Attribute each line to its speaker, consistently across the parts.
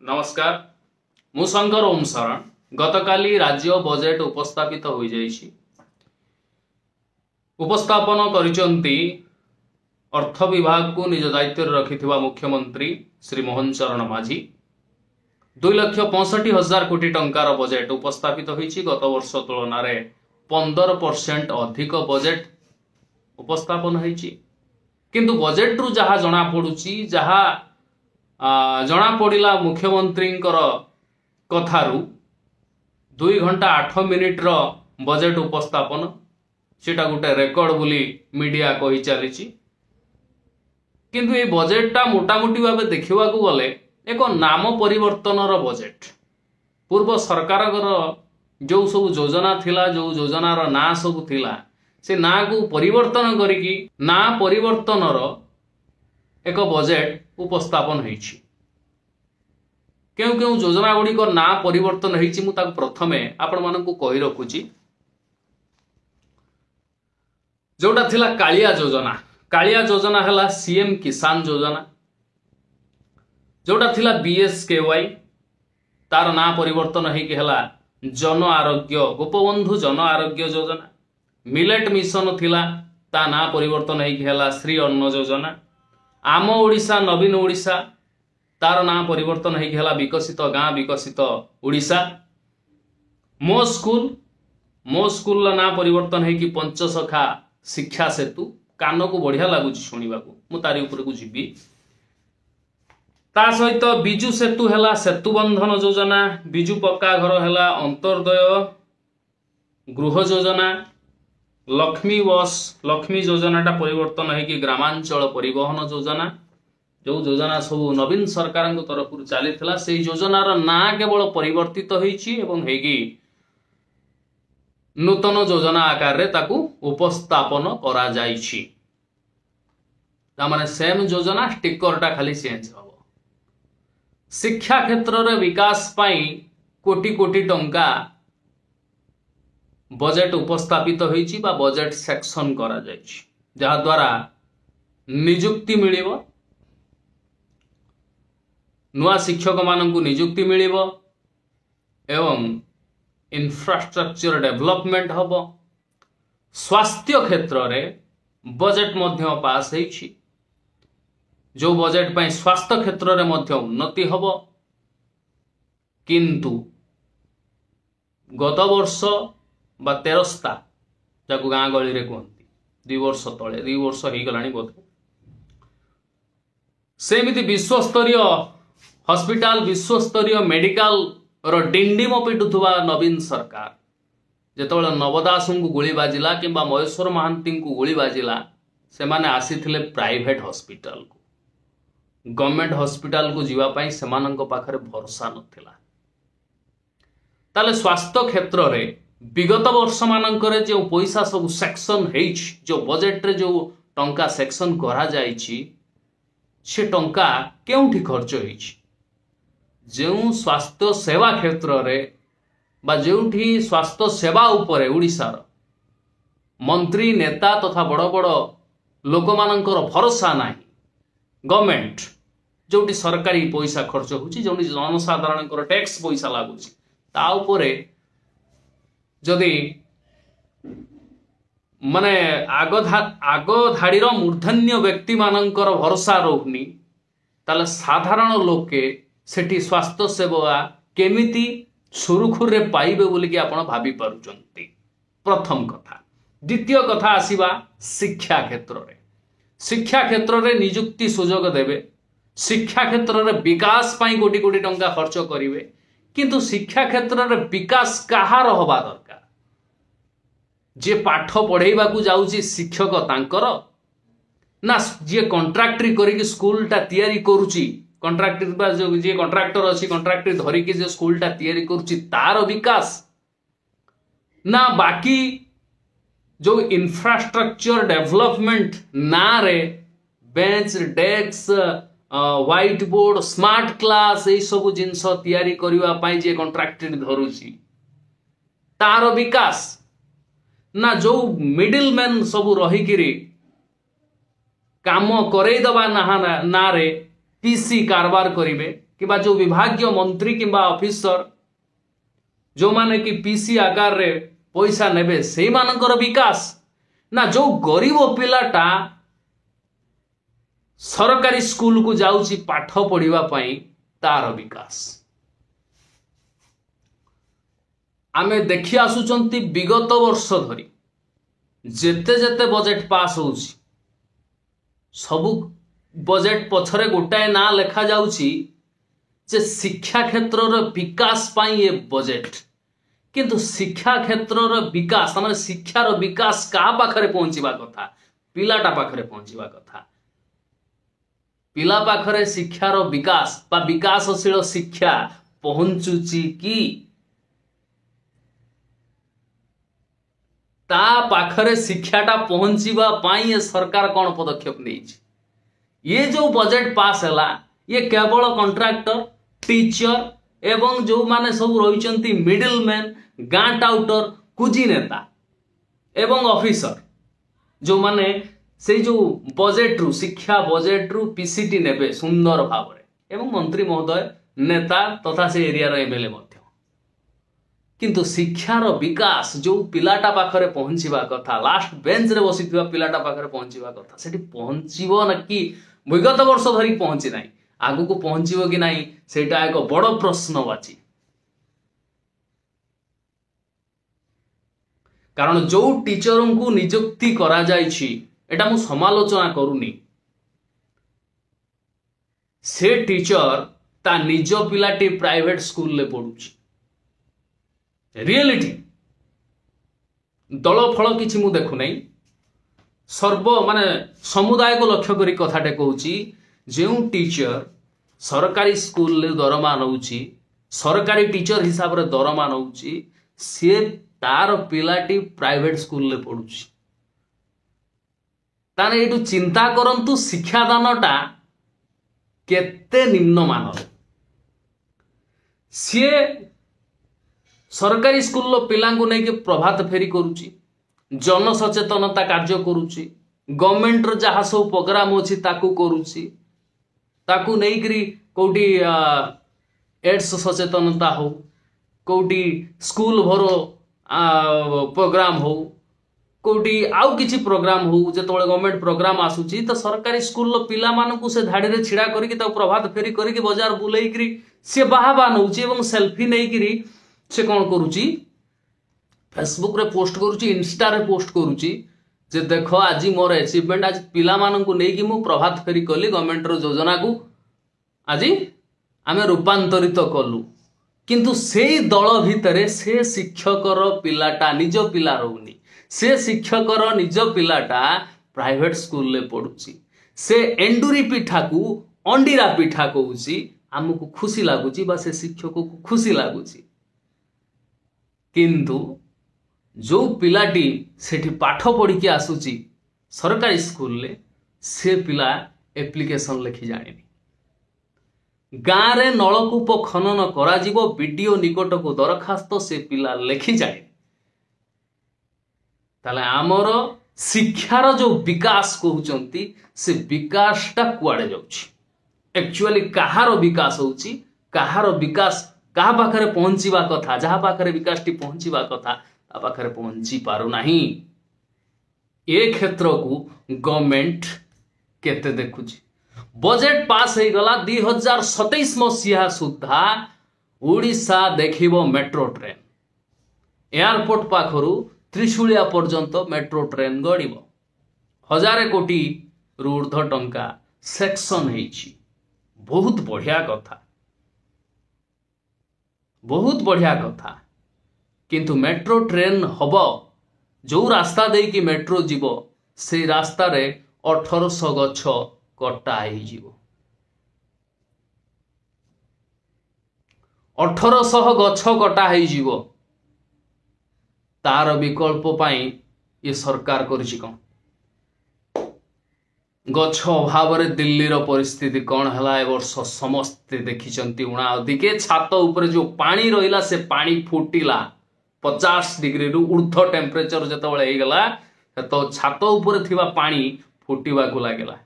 Speaker 1: नमस्कार मु शंकर ओम शरण गतकाली राज्य बजेट उपस्थापित हो जाइछि। उपस्थापन करिसंती अर्थ विभाग को निज दायित्व रखिथिबा मुख्यमंत्री श्री मोहन चरण माझी 2,65,000 कोटी टंकार बजेट उपस्थापित होइछि। गत वर्ष तुलन में 15% अधिक बजेट उपस्थापन होइछि। किंतु बजेट रु जहा जना पडुछि जहा जना पड़ा मुख्यमंत्री कथारू 2 घंटा 8 मिनिट रो बजेट उपस्थापन सेटा गोटे रेकर्ड बोली मीडिया कही चली। किंतु ये बजेटा मोटामोटी भाव देखा गले एक नाम परिवर्तन बजेट। पूर्व सरकार जो सब योजना थिला जो योजनार ना सब थिला से ना को परिवर्तन करिकी ना परिवर्तन एक बजेट उपस्थापन होइछि। केउ केउ योजना गुड़ी ना परिवर्तन होइछि मु ताको प्रथमे आपण मानकु कहि रखुछि। जोटा थिला कालिया योजना हला सीएम किसान योजना। जोटा थिला बीएसकेवाई तार ना परिवर्तन होइकि हला जन आरोग्य गोपबंधु जन आरोग्य योजना। मिलेट मिशन थिला ता ना परिवर्तन होइकि हला श्री अन्न योजना। आम ओडिशा नवीन ओडिशा तार ना परिवर्तन होइकि हला विकसित गाँ विकसित ओडिशा। मो स्कूल ना परिवर्तन होइकि पंचसखा शिक्षा सेतु। कान को बढ़िया लगुच शुणा को तारी ऊपर को जीवी। ता सहित बिजु सेतु हला सेतु बंधन योजना। बिजु पक्का घर हला अंतर्दय गृह योजना। लक्ष्मी योजनाटा परिवर्तन है कि ग्रामांचल परिवहन योजना। जो योजना सब नवीन सरकार तरफ चली से योजनार ना केवल परिवर्तित होगी नूतन योजना आकार रे ताकू उपस्थापन करा जाइछि। तामाने सेम योजना स्टिकरटा खाली चेंज हो। शिक्षा क्षेत्र रे विकास पाई कोटी कोटी टंका बजेट उपस्थापित होइछि बा बजेट सेक्शन करा जाइछि। जहा द्वारा नियुक्ति मिलिबो नुआ शिक्षक माननकु नियुक्ति मिलिबो एवं इंफ्रास्ट्रक्चर डेवलपमेंट हबो। स्वास्थ्य क्षेत्र रे बजेट मध्य पास होइछि। जो बजेट पाई स्वास्थ्य क्षेत्र रे मध्य उन्नति हबो। किंतु गत वर्ष बा तेरस्ता जाको गाँ गली रे कहती 2 वर्ष तले 2 वर्ष हो गलानी बोधे सेमिति विश्वस्तरीय हॉस्पिटल विश्वस्तरीय मेडिकल रो डिंडिम पिटुथुवा नवीन सरकार जेतबेले नवदास को गोली बाजिला किंबा महेश्वर महांती को गोली बाजिला से माने आसीथिले प्राइवेट हॉस्पिटल को। गवर्नमेंट हॉस्पिटल को जीवा पाई सेमानंक पाखरे भरोसा नथिला। ताले स्वास्थ्य क्षेत्र रे विगत वर्ष मानकर जो पैसा सब सेक्शन जो बजेट रे जो टंका सेक्शन करा जाइछि से टंका केउठी खर्च होइछि। जो स्वास्थ्य सेवा क्षेत्र रे बा जोठी स्वास्थ्य सेवा उपरे ओडिशार मंत्री नेता तथा बड़ बड़ लोक मानकर भरोसा नाही। गवर्नमेंट जोठी सरकारी पैसा खर्च होछि जोठी जनसाधारण टैक्स पैसा लागुछि ता उपरे जदि माने आग धाड़ीर मूर्धन्य व्यक्ति मानकर भरोसा रोहनी ताले साधारण लोके सेठी स्वास्थ्य सेवा केमिति सुरुखुर रे पाइबे बोलिकी आपण भाबी पारुचंती। प्रथम कथा। द्वितीय कथा आसीबा शिक्षा क्षेत्र रे नियुक्ति सुजोग देबे। शिक्षा क्षेत्र रे विकास पाई कोटी कोटी टंका खर्च करिवे। किंतु शिक्षा क्षेत्र रे विकास कहार हवा दरकार। जे पाठ पढ़ेबा को जाउची शिक्षक तांकर ना जे कॉन्ट्रैक्टरी करिकि स्कूलटा तयारी करूची कॉन्ट्रैक्टर बा जे कॉन्ट्रैक्टर अछि कॉन्ट्रैक्टरी धरिकि जे स्कूलटा तयारी करूची तार विकास ना बाकी जो इंफ्रास्ट्रक्चर डेवलपमेंट ना रे bench desk white board smart class ये सब जिनस तयारी करिवा पाई जे कॉन्ट्रैक्टर धरुची तार विकास ना जो मिडिल मैन सब रहिकिरी काम करई दबा ना रे पीसी कारबार करिवे कि जो विभागीय मंत्री कि ऑफिसर जो माने कि पीसी आकार रे पैसा नेबे से मानकर विकास ना जो गरीब पिलाटा सरकारी स्कूल को जाउची पाठ पढ़िबा पई तार विकास आमे देखि आसुचंती विगत वर्ष धरी जेते जेते बजेट पास होउची सबु बजेट पछरे गोटाए ना लेखा जाउची जे शिक्षा क्षेत्र रो विकास पाई ये बजेट किंतु शिक्षा क्षेत्र रो विकास माने शिक्षा रो विकास का पाखरे पहुंचीबा कथा पिलाटा पाखरे पहुंचीबा कथा पिला पाखरे शिक्षा रो विकास बा विकासशील शिक्षा पहुंचुची कि ता पाखरे शिक्षाटा पहुंचीबा पाई ये सरकार कौन पदक्षेप नहीं ये जो बजेट पास है ये केवल कॉन्ट्रैक्टर टीचर एवं जो माने सब रही मिडिल मैन गाँ टाउटर कुजी नेता एवं ऑफिसर जो माने से जो बजेट रु शिक्षा बजेट रु पीसीटी नेबे सुंदर भाव एवं मंत्री महोदय नेता तथा से एरिया एमएलए किंतु शिक्षार विकास जो पिलाटा पाखरे पहुंचीबा कथा लास्ट बेंच रे बसी पिलाटा पाखरे पहुंचीबा कथा सेठी पहुंचीबो न कि विगत वर्ष धरी पहुंची नाही आगु को पहुंचीबो कि नाही सेटा एक बड़ प्रश्नवाची कारण जो टीचरों को नियुक्ति करा जायछि एटा मु समालोचना करूनी से टीचर ता निज पिलाटी प्राइवेट स्कूल ले पढुछि रियलिटी दल फल किछि मु देखु नै सर्व माने समुदाय को लक्ष्य करी कथाटे कहूची जो टीचर सरकारी स्कूल ले दरमा नउची सरकारी टीचर हिसाब रे दरमा नउची से तार पिलाटी प्राइवेट स्कूल ले पढुची ताने एटू चिंता करंतु शिक्षादानटा केते निम्न मानर सी सरकारी स्कूल पिला नहीं प्रभात फेरी करुच्ची जन सचेतनता कार्य करुच्ची गवर्नमेंट रो जहाँ सब प्रोग्राम अच्छी करुच्ची ताकू नहीं करी कोटी एड्स सचेतनता हो कोटी स्कूल भरो प्रोग्राम हो कोटी आउ किछि प्रोग्राम हो जेतबेले गवर्नमेंट प्रोग्राम आसुची तो सरकारी स्कूल पिला मानकू से धाड़ी रे छिड़ा करिक ता प्रभात फेरी करिक बाजार बुलेई करी से बाहाबा नउची एवं सेल्फी नहीं करी से कौन करुची फेसबुक रे पोस्ट करुची इंस्टा रे पोस्ट करुची जे देखो आज मोर अचीवमेंट आज पिला मानकू नहीं कि मु प्रभात फेरी कली गवर्नमेंट रो योजना को आज आमे रूपांतरित कलु किंतु से दल भितरे से शिक्षकर पिलाटा निज पिला रहउनी से शिक्षकर निज पिलाटा प्राइवेट स्कूल ले पढुची से एंडुरी पिठा को अंडीरा पिठा कहूची आमको खुशी लागुची बा से शिक्षक को खुशी लागुची किंतु जो पिलाटी सेठी पाठ पढ़ी के आसुची सरकारी स्कूल ले से पिला एप्लिकेशन लिखि जाने गाँ रे नलकूप खनन करा जीवो बीडीओ निकट को दरखास्त से पिला लिखि जाने ताले आमर शिक्षार जो विकास कहउचंती से विकासटा कुआडे जाउची एक्चुअली कहार विकास होउची कहार विकास कहा पाखरे पहुंचीबा कथा जहा पाखरे विकासटी पहुंचीबा कथा ता पाखरे पहुंची पारु नाही ए क्षेत्र को गवर्नमेंट केते देखुची बजेट पास हो गला 2027 मसीहा सुधा ओडिशा देखिबो मेट्रो ट्रेन एयरपोर्ट पाखरु त्रिशूलिया पर्यंत मेट्रो ट्रेन गड़िबो 1000 कोटी रु ऊर्ध्व टंका सेक्शन हेची बहुत बढ़िया कथा बहुत बढ़िया कथा किंतु मेट्रो ट्रेन हब जो रास्ता दे कि मेट्रो जीवो से रास्ता रे 1800 गछ कटा हो 1800 गछ कटा हो तार विकल्प पाई ये सरकार करिछि कोन गछ अभाव रे दिल्ली रो परिस्थिति कौन है ए वर्ष समस्ते देखिचंती उणा अधिके छात ऊपर जो पानी रहिला से पानी फुटिला 50 डिग्री रु ऊर्ध्व टेम्परेचर जतबेले हे गला तो छात ऊपर थिबा पानी फुटिबा को लागला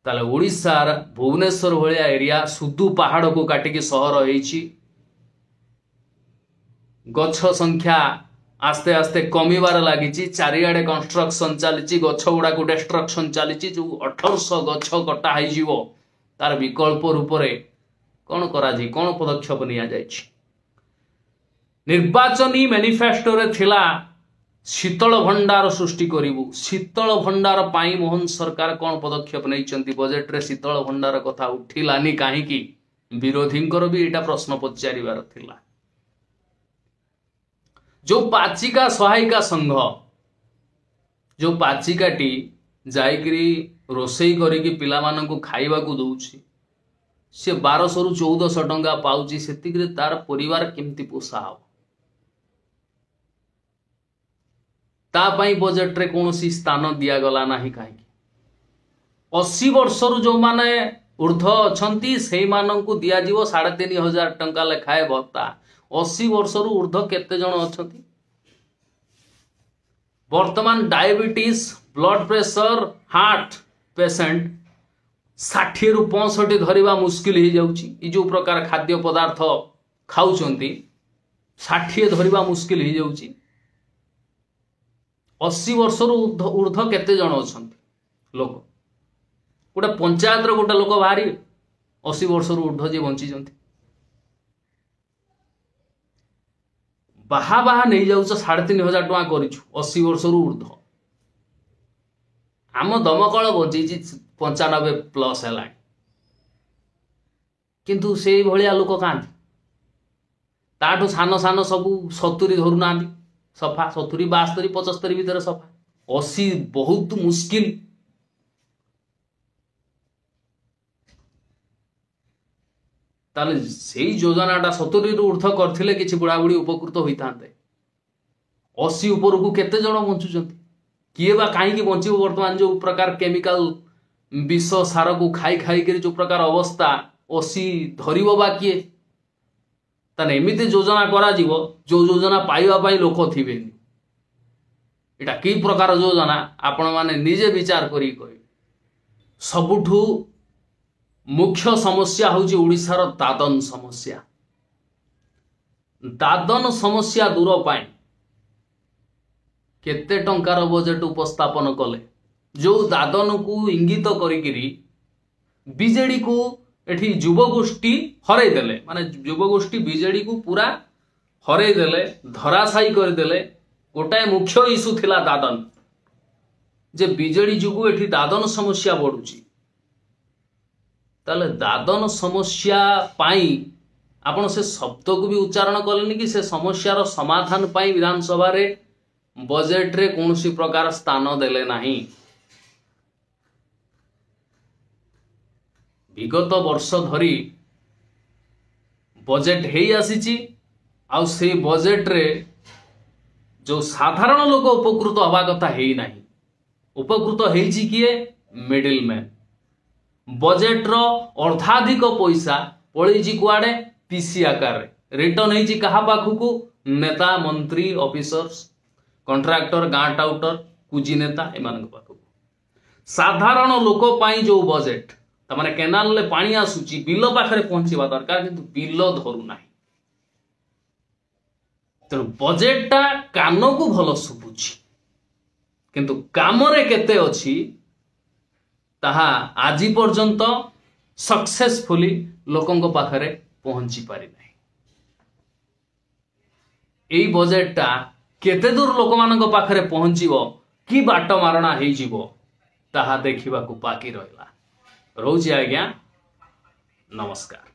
Speaker 1: ताले ओडिशार भुवनेश्वर भलिया एरिया सुदू पहाड़ को काटिकी सहर होईछि। गछ संख्या आस्ते आस्ते कमिबार लागिछि। चारिआडे कंस्ट्रक्शन चली गछ गुड़ा को डिस्ट्रक्शन चली जो 1800 गछ कटा हो तार विकल्प रूप से कौन करा कौन पदक्षेप निया जाइछि। निर्वाचनी मैनिफेस्टो रे थिला शीतल भंडार सृष्टि करिवु। शीतल भंडार पाई मोहन सरकार कौन पदक्षेप नहीं बजेट रे शीतल भंडार कथा उठिलानी कहीं विरोधी भी एटा प्रश्न पचारिबार थिला। जो पाचिका सहायिका संघ जो पाचिकाटी जाइकरी रोसई करिकी पिला माननकु खाइबा को दउछि से 1200 रु 1400 टंका पाउछि। सेतिकरे तार परिवार केमती पोषा हो ता पाई बजेट रे कोनोसी स्थान दिया गला नाही। कहीं 80 वर्ष रु जो माने ऊर्ध्व अछंती सेई माननकु दिया जीवो 3500 टंका लेखाए भत्ता। 80 वर्ष रु ऊर्ध्व केते जण अछंती। वर्तमान diabetes blood pressure heart patient 60 रु 65 धरिबा मुश्किल ही जाउची। ई जो प्रकार खाद्य पदार्थ खाउचंती 60 धरिबा मुश्किल ही जाउची। 80 वर्ष रु ऊर्ध्व केते जण अछंती लोक। गोटे पंचायत रो गोटे लोक बाहरी 80 वर्ष रु ऊर्ध्व जे बंची जंती बाहा बाहा नहीं जाऊच 3500 टका करिछु 80 वर्ष रु ऊर्ध्व। आम दमकल बंची 95 प्लस है किंतु से भलिया लोक कांती ताठू सान सान सबू 70 धरु ना सफा 70 72 75 भीतर सफा 80 बहुत मुश्किल। ताले से योजनाटा 70 रु ऊर्ध्व करथिले किछि बुढ़ा बुढ़ी उपकृत होइतांते। 80 ऊपर को केते जण बंचुचंती किए बा काहे बंचिबो। वर्तमान जो प्रकार केमिकल विष सार को खाई खाई कर जो प्रकार अवस्था 80 धरिबो बा किए। ताने एमिते योजना करा जीवो जो योजना पाइबा पाई लोक थिबे। एटा की प्रकार योजना आपण माने निजे विचार करी कहि। सबुठु मुख्य समस्या होची ओडिशार दादन समस्या। दादन समस्या दूर पाई केते टंकार बजेट उपस्थापन कले जो दादन को इंगित करिकिरी बीजेडी को एठी युवगोष्ठी हरै देले। माने युवगोष्ठी बीजेडी को पूरा हरै देले धराशायी कर देले। गोटाए मुख्य इश्यू थिला दादन जे बीजेडी जुगु एठी दादन समस्या बढ़ुची। ताले दादन समस्या पाई आपण से शब्द को भी उच्चारण कलेनी कि से समस्यार समाधान पाई विधानसभा रे बजेट रे कौनसी प्रकार स्थान देले नाही। विगत वर्ष धरी बजेट हेई आसीची आउ से बजेट रे जो साधारण लोक उपकृत हवा कथा हेई नाही। उपकृत हेईची किए मिडिल मैन। बजेट रो अर्धाधिक पैसा पळीची कुआडे पीसी आकार रे रिटर्न हेईची कहा पाखु नेता मंत्री ऑफिसर्स कॉन्ट्रैक्टर गाँ टाउटर कुजी नेता एमान पाखु। साधारण लोक पाई जो बजेट तमाने केनाल ले पानी आसुची बिल पाखरे पहुंचीबा दरकार किंतु बिल धरू नाही। तेणु बजेटटा कान को भल सुबुची किंतु काम रे केते अछि ताहा आजि पर्यंत सक्सेसफुली लोकंक पाखरे पहुंची पारि नाही। एई बजेटटा केते दूर लोक मानक पाखरे पहुंचीबो कि बाट मारणा हेई जीवो ताहा देखिबा को बाकी रहला। रोजी आज्ञा नमस्कार।